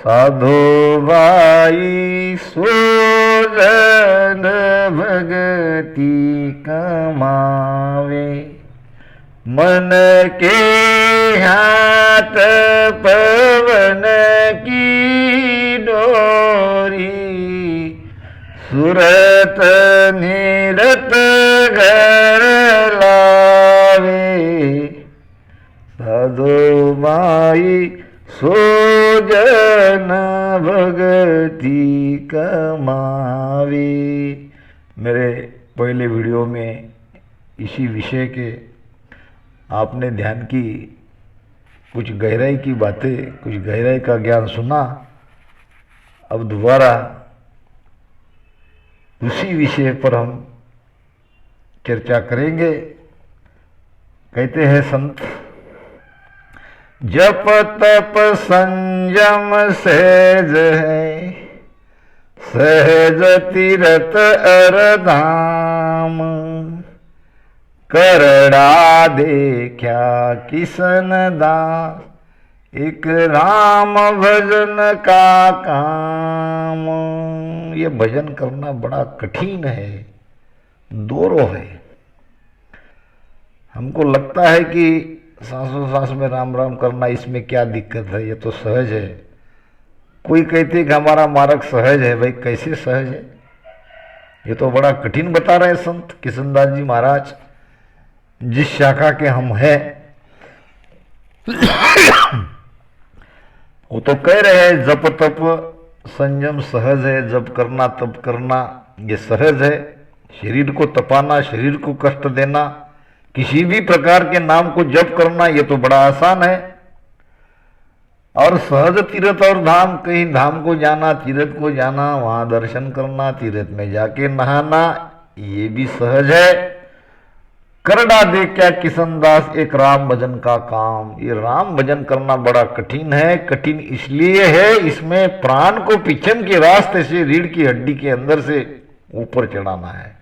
साधो भाई सोजन भगति कमावे, मन के हाथ पवन की डोरी, सुरत निरत घर लावे। साधो माई सोजन भगति कमावे। मेरे पहले वीडियो में इसी विषय के आपने ध्यान की, कुछ गहराई की बातें, कुछ गहराई का ज्ञान सुना। अब दोबारा उसी विषय पर हम चर्चा करेंगे। कहते हैं संत, जप तप संयम सहज है, सहज तीरथ अरधाम, करड़ा देखा किसन दास, एक राम भजन का काम। ये भजन करना बड़ा कठिन है, दोरो है। हमको लगता है कि सांसों सांस में राम राम करना, इसमें क्या दिक्कत है, ये तो सहज है। कोई कहते हैं कि हमारा मार्ग सहज है। भाई कैसे सहज है? ये तो बड़ा कठिन बता रहे हैं संत किशनदास जी महाराज, जिस शाखा के हम हैं। वो तो कह रहे हैं जप तप संयम सहज है, जप करना तप करना ये सहज है। शरीर को तपाना, शरीर को कष्ट देना, किसी भी प्रकार के नाम को जप करना, ये तो बड़ा आसान है। और सहज तीर्थ और धाम, कहीं धाम को जाना, तीर्थ को जाना, वहां दर्शन करना, तीर्थ में जाके नहाना, ये भी सहज है। करड़ा दे क्या किशन दास, एक राम भजन का काम। ये राम भजन करना बड़ा कठिन है। कठिन इसलिए है, इसमें प्राण को पीछम के रास्ते से रीढ़ की हड्डी के अंदर से ऊपर चढ़ाना है।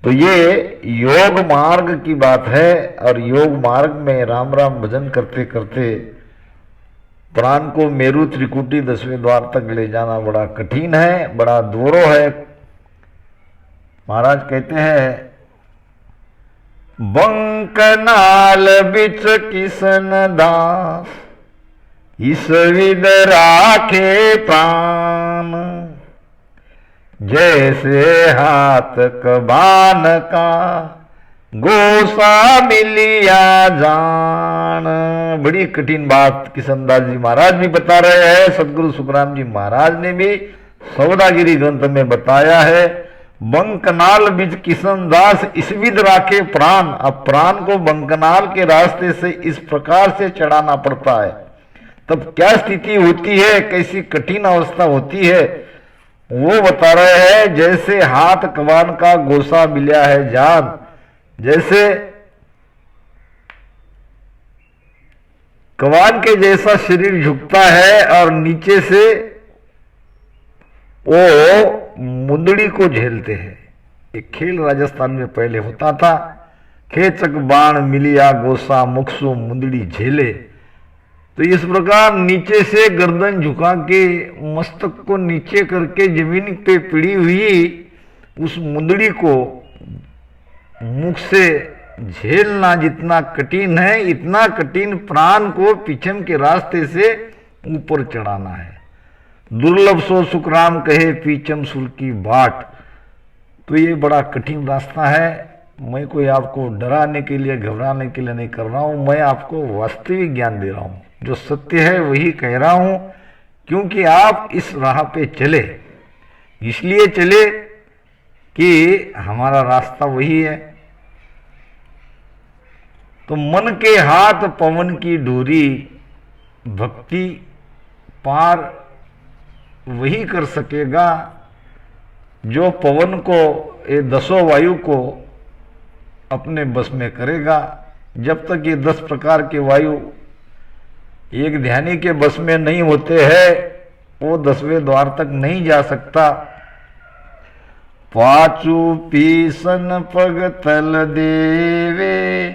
तो ये योग मार्ग की बात है। और योग मार्ग में राम राम भजन करते करते प्राण को मेरु त्रिकुटी 10वें द्वार तक ले जाना बड़ा कठिन है, बड़ा दोरो है। महाराज कहते हैं, बंकनाल बिच किशन दास, इस विद राखे प्राण, जैसे हाथ कबान का गोसा मिलिया जान। बड़ी कठिन बात किशनदास जी महाराज भी बता रहे हैं, सदगुरु सुखराम जी महाराज ने भी सौदागिरी ग्रंथ में बताया है। बंकनाल बिच किशन दास इस विद राखे प्राण। अब प्राण को बंकनाल के रास्ते से इस प्रकार से चढ़ाना पड़ता है, तब क्या स्थिति होती है, कैसी कठिन अवस्था होती है, वो बता रहे हैं। जैसे हाथ कबान का गोसा मिला है जान, जैसे कबान के जैसा शरीर झुकता है और नीचे से वो मुंदड़ी को झेलते हैं। एक खेल राजस्थान में पहले होता था, खेचक बाण मिलिया गोसा मुखसु मुंदड़ी झेले। तो इस प्रकार नीचे से गर्दन झुका के, मस्तक को नीचे करके जमीन पे पड़ी हुई उस मुंदड़ी को मुख से झेलना जितना कठिन है, इतना कठिन प्राण को पीछम के रास्ते से ऊपर चढ़ाना है। दुर्लभ सो सुखराम कहे पीछम सुर की बाट। तो ये बड़ा कठिन रास्ता है। मैं कोई आपको डराने के लिए, घबराने के लिए नहीं कर रहा हूं, मैं आपको वास्तविक ज्ञान दे रहा हूं, जो सत्य है वही कह रहा हूं। क्योंकि आप इस राह पे चले, इसलिए चले कि हमारा रास्ता वही है। तो मन के हाथ पवन की डोरी, भक्ति पार वही कर सकेगा जो पवन को, ये 10 वायु को अपने बस में करेगा। जब तक ये 10 प्रकार के वायु एक ध्यानी के बस में नहीं होते हैं, वो 10वें द्वार तक नहीं जा सकता। पाचू पीसन पग तल देवे,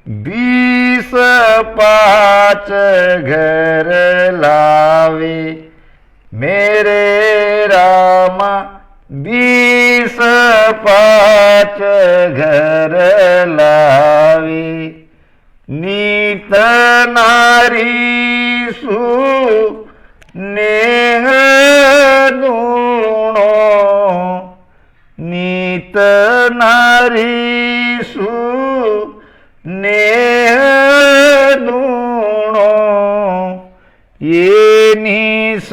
बीस पाँच घर लावे मेरे रामा, बीस पाँच घर लावे। नीत नारी सु नेह दूणो, नीत नारी सु नेह दूणो। ये निस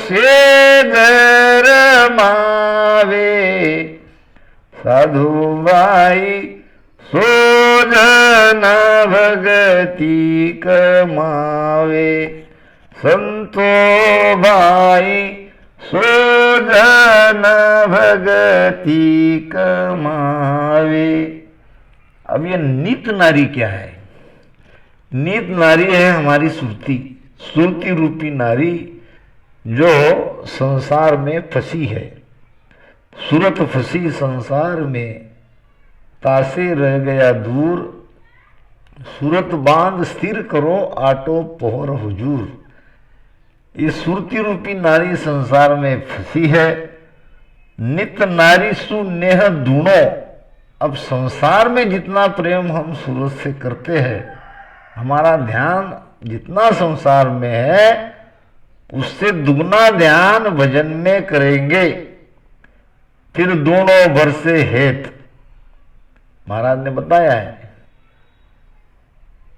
से घर मावे, साधु भाई सोजन भगति कमावे। संतो भाई सोजन भगति कमावे। अब ये नित नारी क्या है? नित नारी है हमारी सुरती, सुरती रूपी नारी जो संसार में फंसी है। सूरत फंसी संसार में, तासे रह गया दूर। सूरत बांध स्थिर करो, आटो पोहर हुजूर। ये सुरती रूपी नारी संसार में फंसी है। नित नारी सु नेह दूणो। अब संसार में जितना प्रेम हम सूरत से करते हैं, हमारा ध्यान जितना संसार में है, उससे दुगना ध्यान भजन में करेंगे। फिर दोनों बरसे हेत, महाराज ने बताया है।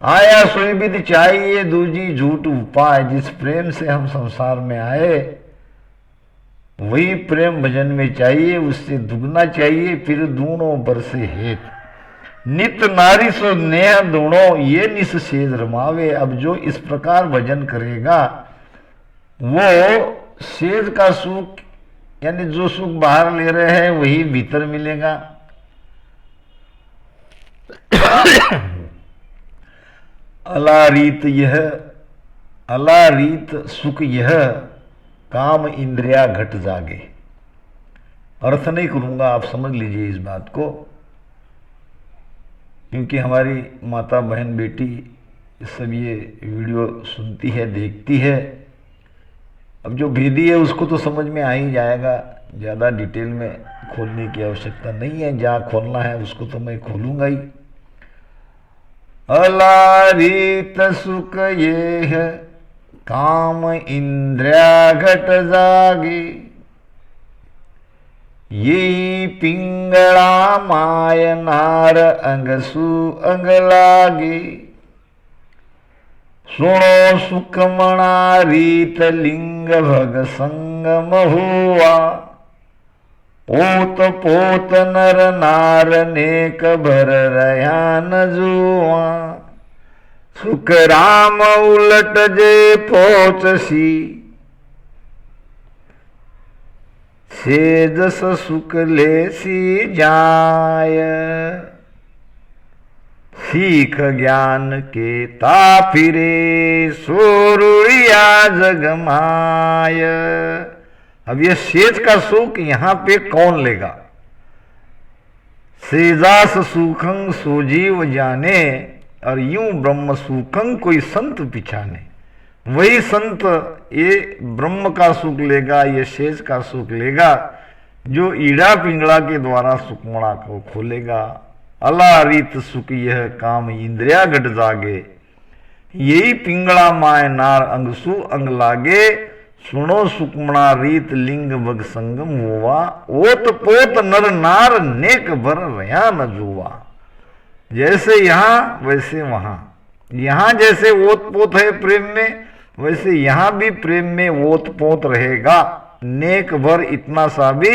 आया सोई विधि चाहिए, दूजी झूठ उपाय। जिस प्रेम से हम संसार में आए, वही प्रेम भजन में चाहिए, उससे दुगना चाहिए। फिर दोनों बरसे हेत, नित नारी सो नेह दोनों, ये निस सेज रमावे। अब जो इस प्रकार भजन करेगा, वो सेज का सुख, यानी जो सुख बाहर ले रहे हैं वही भीतर मिलेगा। अलारीत यह, अलारीत सुख यह, काम इंद्रिया घट जागे। अर्थ नहीं करूंगा, आप समझ लीजिए इस बात को, क्योंकि हमारी माता बहन बेटी सब ये वीडियो सुनती है, देखती है। अब जो भेदी है उसको तो समझ में आ ही जाएगा, ज़्यादा डिटेल में खोलने की आवश्यकता नहीं है। जहाँ खोलना है उसको तो मैं खोलूंगा ही। अलारित सुख ये है, काम इंद्रिया घट जागे। यही पिंगला माय नार, अंग सु अंग लागे। सुनो सुखमणा रीत, लिंग भग संगम हुआ। पोत पोत नर नार, नेक भर रया न जुआ। सुख राम उलट जे पोचसी, सेजस सुख लेसी जाय। सीख ज्ञान के ताफिरे, सोरुड़िया जगमाय। अब ये सेज का सुख यहां पे कौन लेगा? सेजास सुखं सोजीव जाने, और यूं ब्रह्म सुखं कोई संत पिछाने। वही संत ये ब्रह्म का सुख लेगा, ये शेष का सुख लेगा, जो ईड़ा पिंगला के द्वारा सुखमणा को खोलेगा। अलारित सुख यह, काम इंद्रिया घट जागे। यही पिंगला माय नार, अंगसु अंग लागे। सुनो सुखमणा रीत, लिंग बग संगम हुआ। ओत पोत नर नार, नेक भर रया न जुआ। जैसे यहां वैसे वहां, यहां जैसे ओत पोत है प्रेम में, वैसे यहां भी प्रेम में ओत पोत रहेगा। नेक भर इतना सा भी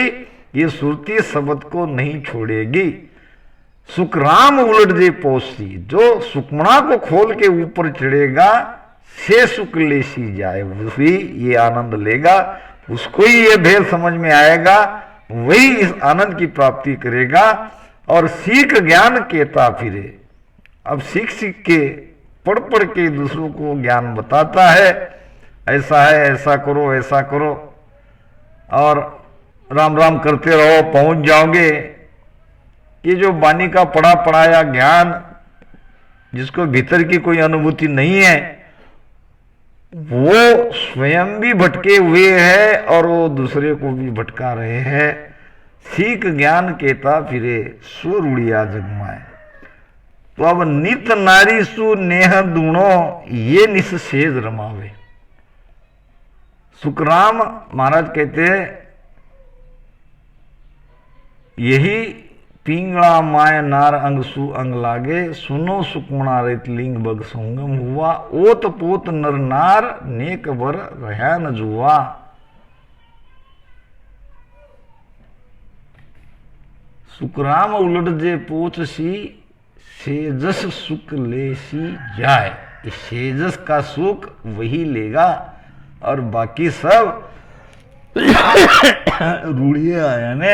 ये सुरती शब्द को नहीं छोड़ेगी। सुख राम उलट दे पोसी, जो सुखमणा को खोल के ऊपर चढ़ेगा, से सुख लेसी जाए, वही ये आनंद लेगा। उसको ही ये भेद समझ में आएगा, वही इस आनंद की प्राप्ति करेगा। और सीख ज्ञान केता फिरे। अब सीख सीख के, पढ़ पढ़ के दूसरों को ज्ञान बताता है, ऐसा है, ऐसा करो, ऐसा करो, और राम राम करते रहो, पहुंच जाओगे। ये जो वाणी का पढ़ा पढ़ाया ज्ञान जिसको भीतर की कोई अनुभूति नहीं है, वो स्वयं भी भटके हुए है और वो दूसरे को भी भटका रहे हैं। सीख ज्ञान केता फिरे सो रूढ़िया जगमाए। तो अब नित नारी सु नेह दूणो ये निस्सेज रमावे। सुखराम महाराज कहते हैं यही पिंगला माय नार अंग सु अंग लागे, सुनो सुकुणा रेत लिंग बग संगम हुआ, ओत पोत नर नार नेक बर रहा न जुआ। सुखराम उलट जे पोच सी सेजस सुख ले सी जाए। इस सेजस का सुख वही लेगा और बाकी सब रूढ़िया यानी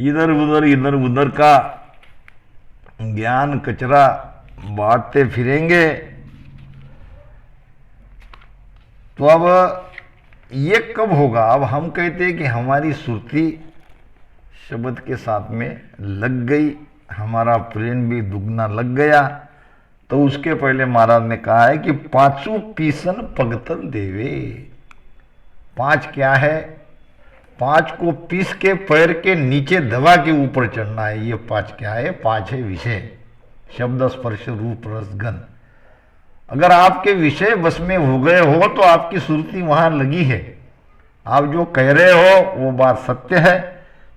इधर उधर का ज्ञान कचरा बांटते फिरेंगे। तो अब ये कब होगा? अब हम कहते हैं कि हमारी सुरती शब्द के साथ में लग गई, हमारा प्रेम भी दुगना लग गया। तो उसके पहले महाराज ने कहा है कि पांचू पीसन पगतल देवे। पांच क्या है? पांच को पीस के पैर के नीचे दबा के ऊपर चढ़ना है। ये पांच क्या है? पांच है विषय, शब्द स्पर्श रूप रस गंध। अगर आपके विषय बस में हो गए हो तो आपकी सुरती वहां लगी है। आप जो कह रहे हो वो बात सत्य है।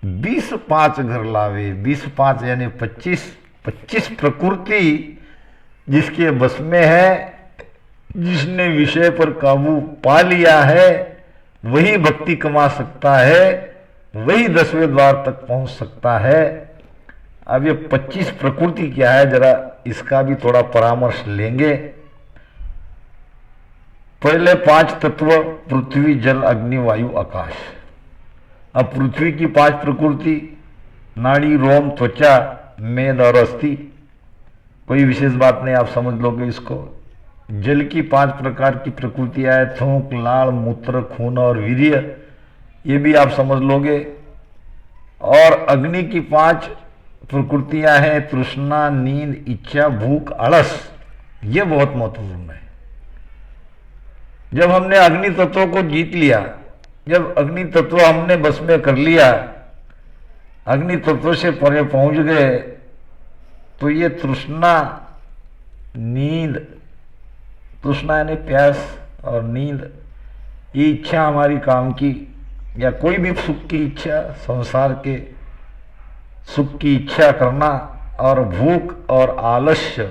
20 5 घर लावे, 20 5 यानी 25 प्रकृति जिसके बस में है, जिसने विषय पर काबू पा लिया है, वही भक्ति कमा सकता है, वही 10वें द्वार तक पहुंच सकता है। अब ये 25 प्रकृति क्या है, जरा इसका भी थोड़ा परामर्श लेंगे। पहले 5 तत्व पृथ्वी जल अग्नि वायु आकाश। अब पृथ्वी की 5 प्रकृति नाड़ी रोम त्वचा मेद और अस्थि, कोई विशेष बात नहीं, आप समझ लोगे इसको। जल की 5 प्रकार की प्रकृतियां है, थूक लाल मूत्र खून और वीर्य, ये भी आप समझ लोगे। और अग्नि की 5 प्रकृतियां हैं, तृष्णा नींद इच्छा भूख आलस, ये बहुत महत्वपूर्ण है। जब हमने अग्नि तत्व को जीत लिया, जब अग्नि तत्व हमने बस में कर लिया, अग्नि तत्व से परे पहुंच गए, तो ये तृष्णा नींद, तृष्णा यानी प्यास और नींद, ये इच्छा हमारी काम की या कोई भी सुख की इच्छा, संसार के सुख की इच्छा करना, और भूख और आलस्य,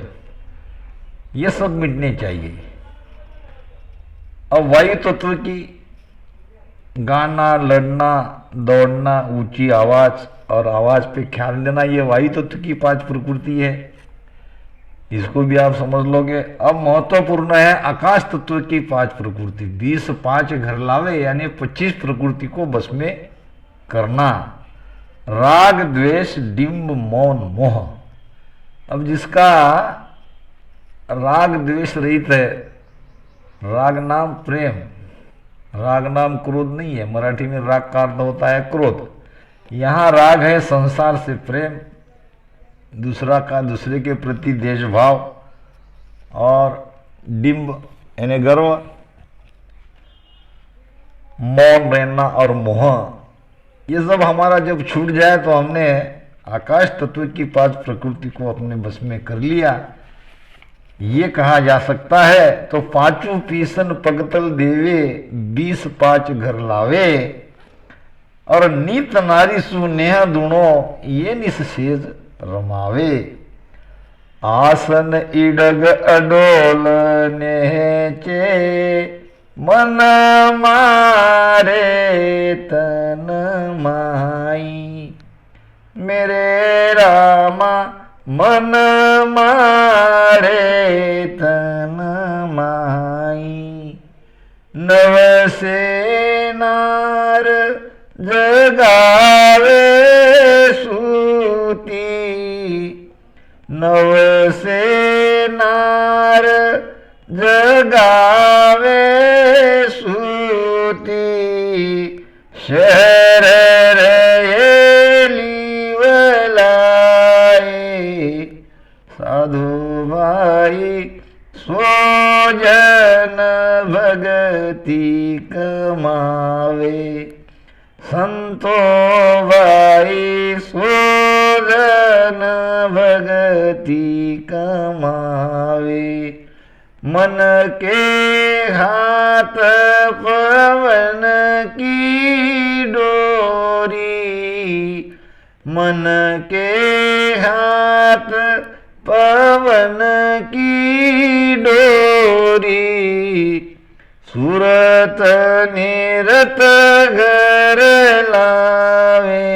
ये सब मिटने चाहिए। अब वायु तत्व की गाना, लड़ना, दौड़ना, ऊंची आवाज और आवाज पे ख्याल देना, ये वायु तत्व की 5 प्रकृति है, इसको भी आप समझ लोगे। अब महत्वपूर्ण है आकाश तत्व की 5 प्रकृति। 20 5 घर लावे यानी 25 प्रकृति को बस में करना। राग द्वेष डिंब मौन मोह। अब जिसका राग द्वेष रहित है, राग नाम प्रेम, राग नाम क्रोध नहीं है। मराठी में राग का अर्थ होता है क्रोध। यहां राग है संसार से प्रेम, दूसरा का दूसरे के प्रति देशभाव, और डिंब यानी गर्व, मौन रहना और मोह, ये सब हमारा जब छूट जाए तो हमने आकाश तत्व की 5 प्रकृति को अपने बस में कर लिया, ये कहा जा सकता है। तो पांचू पीसन पगतल देवे, 20 5 घर लावे, और नीत नारी सुनेह दुणो ये निस्सेज रमावे। आसन इडग अडोल नेचे, मन मारे तन माई, मेरे रामा मन मारे तन माई। नव से नार जगावे सूती, नव से नार जगावे सूती, शहर रेली वलाए, साधु भगति कमावे। संतो भाई सोजन भगति कमावे। मन के हाथ पवन की डोरी, मन के हाथ पवन की डोरी। सूरत निरत घर लावे।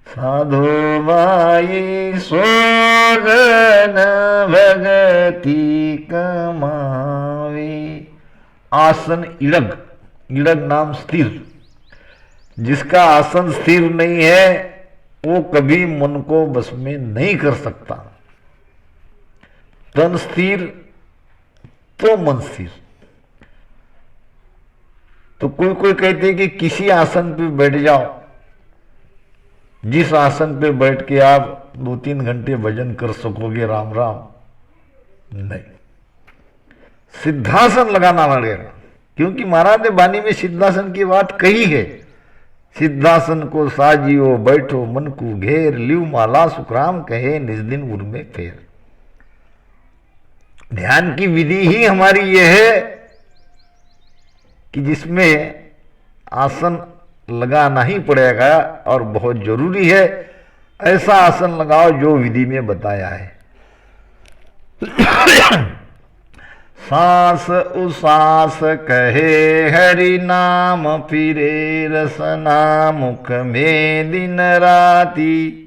साधु माई सोगन भगति कमावे। आसन इड़ग, इड़ग नाम स्थिर। जिसका आसन स्थिर नहीं है वो कभी मन को बस में नहीं कर सकता। तन स्थिर तो मन स्थिर। तो कोई कोई कहते हैं कि किसी आसन पे बैठ जाओ, जिस आसन पे बैठ के आप 2-3 घंटे भजन कर सकोगे राम राम। नहीं, सिद्धासन लगाना पड़ेगा, क्योंकि महाराज ने वाणी में सिद्धासन की बात कही है। सिद्धासन को साजियो बैठो मन को घेर, लिव माला सुखराम कहे निज दिन उर में फेर। ध्यान की विधि ही हमारी यह है कि जिसमें आसन लगाना ही पड़ेगा और बहुत जरूरी है। ऐसा आसन लगाओ जो विधि में बताया है। सांस उसास कहे हरि नाम, फिरे रसना मुख में दिन राती।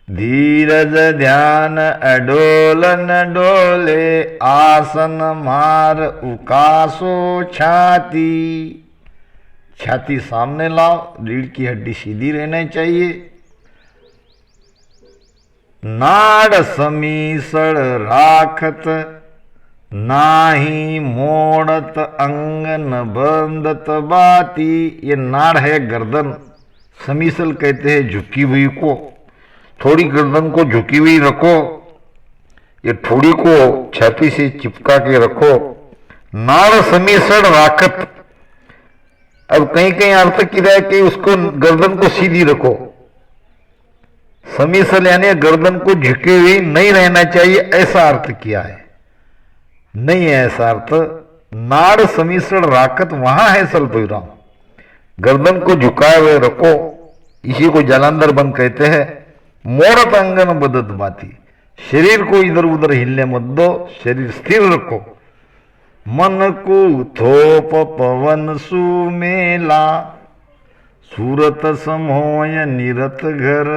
धीरज ध्यान अडोलन डोले, आसन मार उकासो छाती। छाती सामने लाओ, रीढ़ की हड्डी सीधी रहनी चाहिए। नाड़ समीसड़ राखत, नाही मोड़त अंगन बंदत बाती। ये नाड़ है गर्दन, समीसल कहते हैं झुकी हुई को। थोड़ी गर्दन को झुकी हुई रखो, ये थोड़ी को छाती से चिपका के रखो। नाड़ समीसड़ राखत, अब कहीं कहीं अर्थ किया है कि उसको गर्दन को सीधी रखो। समीसल यानी गर्दन को झुकी हुई नहीं रहना चाहिए, ऐसा अर्थ किया है। नहीं है ऐसा अर्थ। नाड़ समीसड़ राखत वहां है स्वल्पविराम, गर्दन को झुकाए हुए रखो। इसी को जलांधर बंद कहते हैं। मोड़त अंगन बदत बाती, शरीर को इधर उधर हिलने मत दो, शरीर स्थिर रखो। मन को थोप पवन सुमेला, सूरत समोय निरत घर,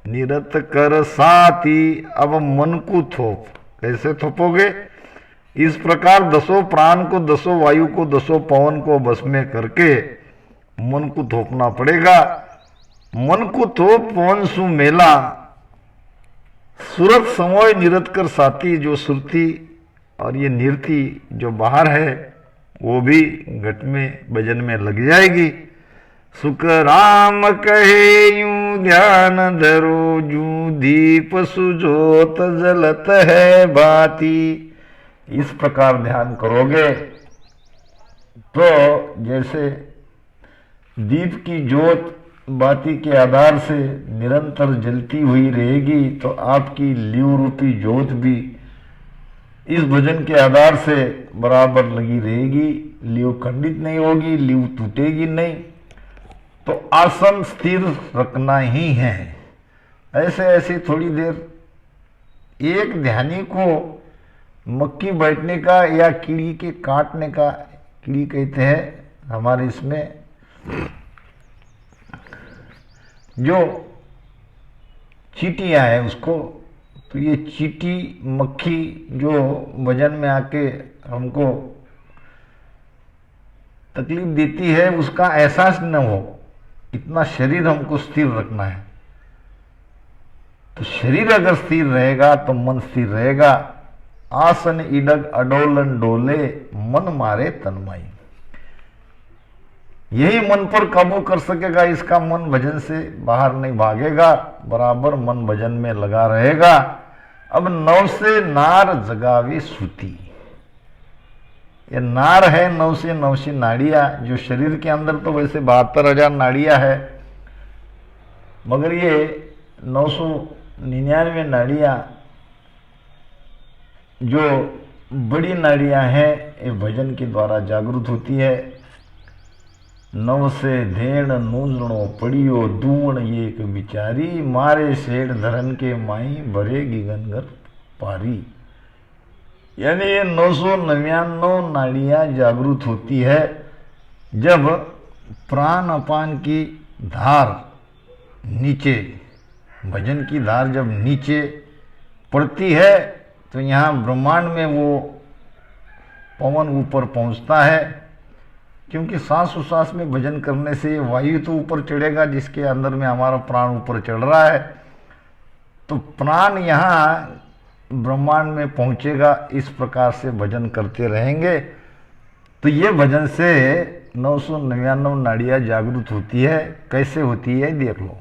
निरत कर साथी। अब मन को थोप, कैसे थोपोगे? इस प्रकार 10 प्राण को, 10 वायु को, 10 पवन को बस में करके मन को थोपना पड़ेगा। मन को थोप पवन सु मेला, सूरत समोय निरत कर साथी। जो सुरती और ये निरति जो बाहर है वो भी घट में भजन में लग जाएगी। सुख राम कहे यूं ध्यान धरो, जू दीप सुजोत जलत है बाती। इस प्रकार ध्यान करोगे तो जैसे दीप की ज्योत बाती के आधार से निरंतर जलती हुई रहेगी, तो आपकी लीव रूपी ज्योत भी इस भजन के आधार से बराबर लगी रहेगी। लीव खंडित नहीं होगी, लीव टूटेगी नहीं। तो आसन स्थिर रखना ही है। ऐसे ऐसे थोड़ी देर एक ध्यानी को मक्खी बैठने का या कीड़ी के काटने का, कीड़ी कहते हैं हमारे इसमें, जो चींटियां हैं उसको, तो ये चींटी मक्खी जो वजन में आके हमको तकलीफ देती है, उसका एहसास न हो, इतना शरीर हमको स्थिर रखना है। तो शरीर अगर स्थिर रहेगा तो मन स्थिर रहेगा। आसन इडग अडोलन डोले, मन मारे तन्मय। यही मन पर काबू कर सकेगा, इसका मन भजन से बाहर नहीं भागेगा, बराबर मन भजन में लगा रहेगा। अब नौ से नार जगावे सूती। ये नार है 9 से नाड़ियाँ, जो शरीर के अंदर तो वैसे 72,000 नाड़ियाँ है, मगर ये 999 नाड़ियाँ जो बड़ी नाड़ियाँ हैं, ये भजन के द्वारा जागृत होती है। 9 से धेण नूजणो पड़ियो दूण एक बिचारी, मारे सेठ धरन के माई भरेगी गनगर पारी। यानी ये 999 नाड़ियाँ जागृत होती है जब प्राण अपान की धार नीचे, भजन की धार जब नीचे पड़ती है तो यहाँ ब्रह्मांड में वो पवन ऊपर पहुँचता है, क्योंकि सांस उसास में भजन करने से वायु तो ऊपर चढ़ेगा, जिसके अंदर में हमारा प्राण ऊपर चढ़ रहा है, तो प्राण यहाँ ब्रह्मांड में पहुँचेगा। इस प्रकार से भजन करते रहेंगे तो ये भजन से 999 नाड़ियाँ जागृत होती है। कैसे होती है देख लो।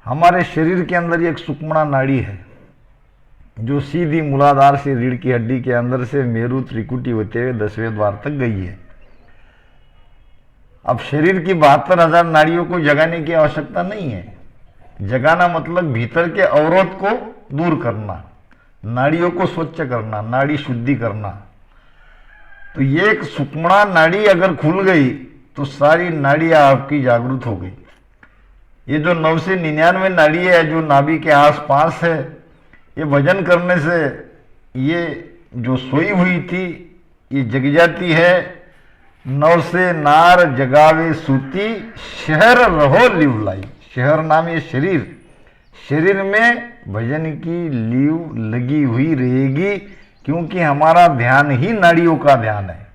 हमारे शरीर के अंदर एक सुक्ष्मणा नाड़ी है जो सीधी मूलाधार से रीढ़ की हड्डी के अंदर से मेरु त्रिकुटी होते हुए 10वें द्वार तक गई है। अब शरीर की 72,000 नाड़ियों को जगाने की आवश्यकता नहीं है। जगाना मतलब भीतर के अवरोध को दूर करना, नाड़ियों को स्वच्छ करना, नाड़ी शुद्धि करना। तो ये एक सुक्ष्मणा नाड़ी अगर खुल गई तो सारी नाड़ियां आपकी जागृत हो गई। ये जो 9 से 99 नाड़ी है जो नाभि के आसपास है, ये भजन करने से ये जो सोई हुई थी ये जग जाती है। 9 से नार जगावे सूती, शहर रहो लिवलाई। शहर नाम ये शरीर, शरीर में भजन की लीव लगी हुई रहेगी, क्योंकि हमारा ध्यान ही नाड़ियों का ध्यान है।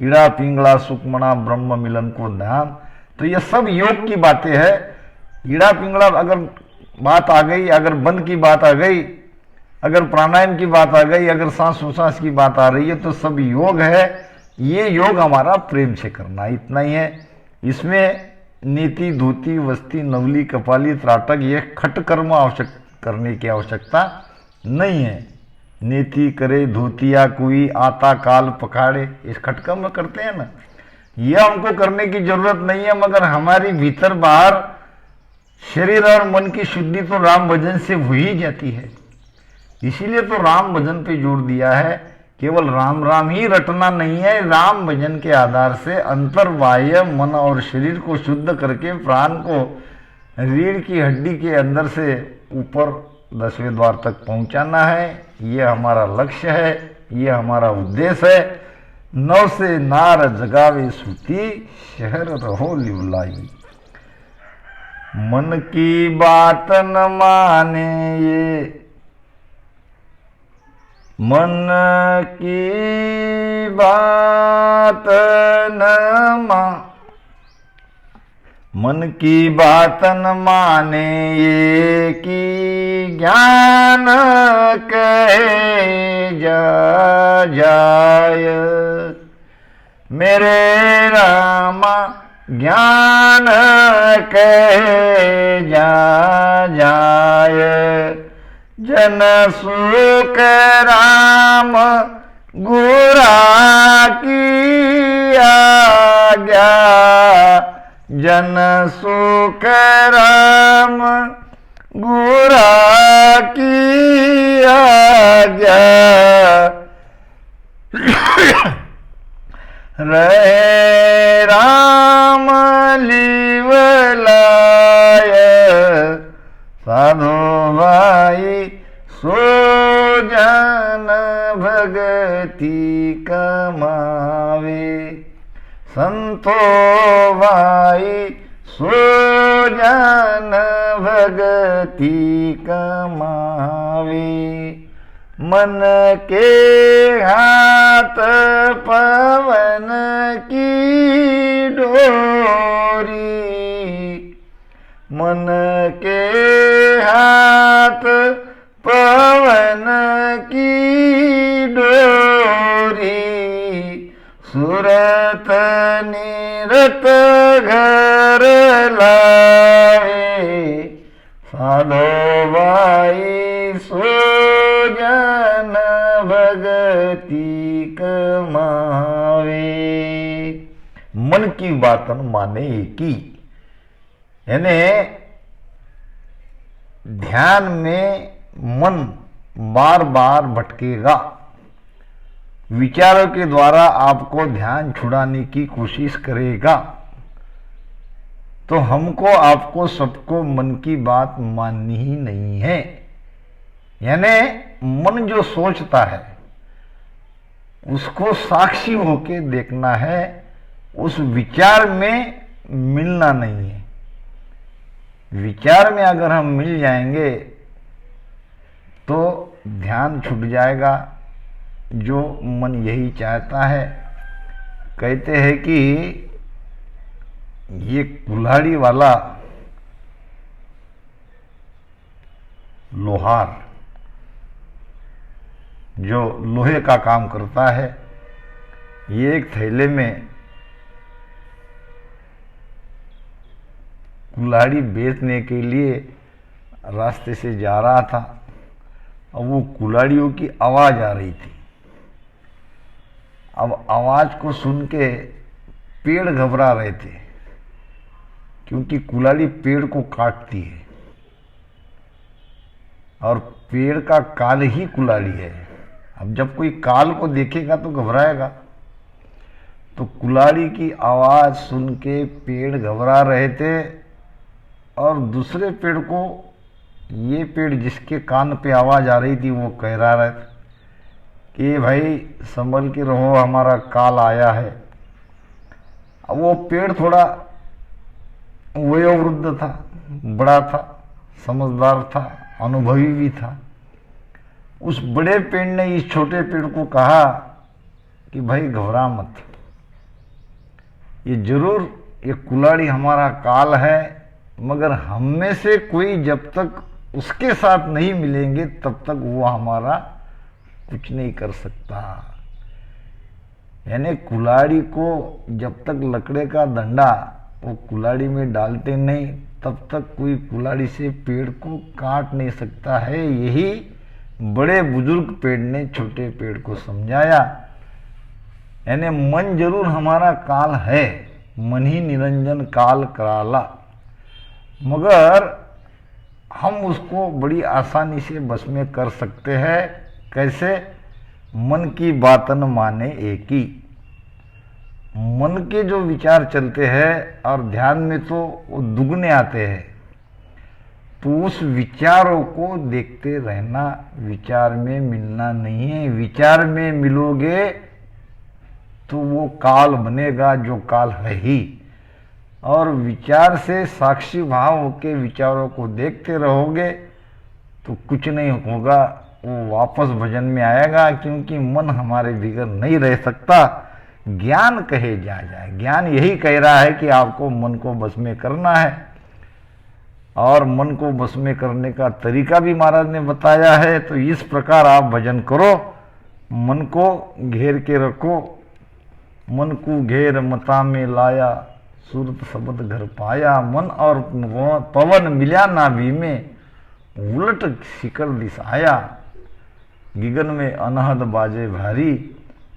ईड़ा पिंगला सुक्ष्मणा ब्रह्म मिलन को ध्यान, तो ये सब योग की बातें हैं। ईड़ा पिंगला अगर बात आ गई, अगर बंद की बात आ गई, अगर प्राणायाम की बात आ गई, अगर सांस उसास की बात आ रही है, तो सब योग है। ये योग हमारा प्रेम से करना, इतना ही है। इसमें नीति धोती वस्ती नवली कपाली त्राटक ये खट कर्म आवश्यक करने की आवश्यकता नहीं है। नीति करे धोतिया कोई आता काल पखाड़े, इस खट कर्म करते हैं ना, ये हमको करने की जरूरत नहीं है। मगर हमारी भीतर बाहर शरीर और मन की शुद्धि तो राम भजन से हो ही जाती है। इसीलिए तो राम भजन पे जोर दिया है। केवल राम राम ही रटना नहीं है, राम भजन के आधार से अंतर बाह्य मन और शरीर को शुद्ध करके प्राण को रीढ़ की हड्डी के अंदर से ऊपर 10वें द्वार तक पहुंचाना है। ये हमारा लक्ष्य है, ये हमारा उद्देश्य है। 9 से नार जगावे सूती, शहर रहो लिवलाई। मन की बात न माने ये, मन की बात न मन की बात न माने ये कि ज्ञान कहे जाय। मेरे रामा ज्ञान कहे जाय। जन सुख राम गुरा की आज्ञा, जन सुख राम गुरा की आज्ञा। रहे राम लिवलाय, साधु भाई सो जन भगति कमावे। संतो भाई सो जन भगति कमावे। मन के हाथ पवन की डोरी, मन के हाथ पवन की डोरी। सूरत निरत घर लाए, साधो भाई सो जन भगति गति कमावे। मन की बातन माने की, यानी ध्यान में मन बार बार भटकेगा, विचारों के द्वारा आपको ध्यान छुड़ाने की कोशिश करेगा, तो हमको आपको सबको मन की बात माननी ही नहीं है। यानी मन जो सोचता है उसको साक्षी होके देखना है, उस विचार में मिलना नहीं है। विचार में अगर हम मिल जाएंगे तो ध्यान छूट जाएगा, जो मन यही चाहता है। कहते हैं कि ये कुल्हाड़ी वाला लोहार जो लोहे का काम करता है, ये एक थैले में कुल्हाड़ी बेचने के लिए रास्ते से जा रहा था। अब वो कुल्हाड़ियों की आवाज़ आ रही थी। अब आवाज़ को सुन के पेड़ घबरा रहे थे, क्योंकि कुल्हाड़ी पेड़ को काटती है और पेड़ का काल ही कुल्हाड़ी है। अब जब कोई काल को देखेगा तो घबराएगा। तो कुल्हाड़ी की आवाज़ सुन के पेड़ घबरा रहे थे और दूसरे पेड़ को, ये पेड़ जिसके कान पे आवाज़ आ रही थी, वो कह रहा था कि भाई संभल के रहो, हमारा काल आया है। अब वो पेड़ थोड़ा वयोवृद्ध था, बड़ा था, समझदार था, अनुभवी भी था। उस बड़े पेड़ ने इस छोटे पेड़ को कहा कि भाई घबरा मत, ये जरूर ये कुल्हाड़ी हमारा काल है, मगर हम में से कोई जब तक उसके साथ नहीं मिलेंगे तब तक वो हमारा कुछ नहीं कर सकता। यानी कुल्हाड़ी को जब तक लकड़े का डंडा वो कुल्हाड़ी में डालते नहीं, तब तक कोई कुल्हाड़ी से पेड़ को काट नहीं सकता है। यही बड़े बुजुर्ग पेड़ ने छोटे पेड़ को समझाया। यानी मन जरूर हमारा काल है, मन ही निरंजन काल कराला, मगर हम उसको बड़ी आसानी से बस में कर सकते हैं। कैसे? मन की बातन माने एक ही। मन के जो विचार चलते हैं और ध्यान में तो वो दुगने आते हैं, तो उस विचारों को देखते रहना, विचार में मिलना नहीं है। विचार में मिलोगे तो वो काल बनेगा जो काल है ही, और विचार से साक्षी भाव होके विचारों को देखते रहोगे तो कुछ नहीं होगा, वो वापस भजन में आएगा, क्योंकि मन हमारे बिगड़ नहीं रह सकता। ज्ञान कहे जाए, ज्ञान यही कह रहा है कि आपको मन को बस में करना है, और मन को बस में करने का तरीका भी महाराज ने बताया है। तो इस प्रकार आप भजन करो, मन को घेर के रखो। मन को घेर मता में लाया, सूरत शब्द घर पाया। मन और पवन मिल्या नाभि में, उलट शिखर दिस आया। गिगन में अनहद बाजे भारी,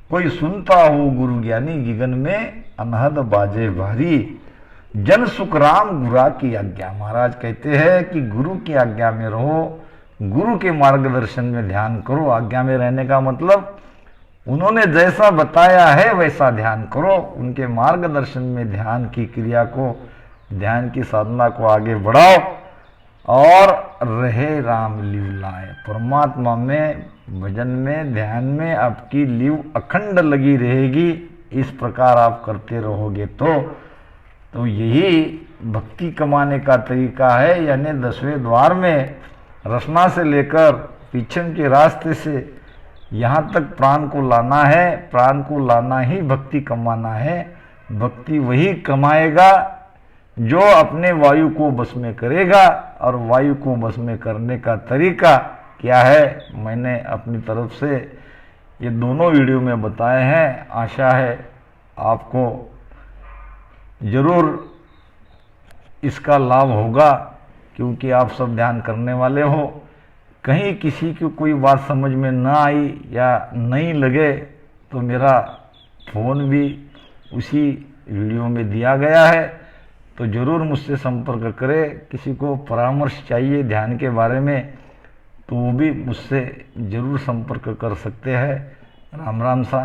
कोई सुनता हो गुरु ज्ञानी, गिगन में अनहद बाजे भारी। जन सुख राम गुरा की आज्ञा। महाराज कहते हैं कि गुरु की आज्ञा में रहो, गुरु के मार्गदर्शन में ध्यान करो। आज्ञा में रहने का मतलब उन्होंने जैसा बताया है वैसा ध्यान करो। उनके मार्गदर्शन में ध्यान की क्रिया को, ध्यान की साधना को आगे बढ़ाओ, और रहे राम लीलाएं। परमात्मा में, भजन में, ध्यान में आपकी लीव अखंड लगी रहेगी। इस प्रकार आप करते रहोगे तो यही भक्ति कमाने का तरीका है। यानी 10वें द्वार में रसना से लेकर पीछे के रास्ते से यहाँ तक प्राण को लाना है। प्राण को लाना ही भक्ति कमाना है। भक्ति वही कमाएगा जो अपने वायु को बस में करेगा। और वायु को बस में करने का तरीका क्या है, मैंने अपनी तरफ से ये दोनों वीडियो में बताए हैं। आशा है आपको जरूर इसका लाभ होगा, क्योंकि आप सब ध्यान करने वाले हो। कहीं किसी को कोई बात समझ में ना आई या नहीं लगे तो मेरा फ़ोन भी उसी वीडियो में दिया गया है, तो ज़रूर मुझसे संपर्क करें। किसी को परामर्श चाहिए ध्यान के बारे में तो वो भी मुझसे ज़रूर संपर्क कर सकते हैं। राम राम सा।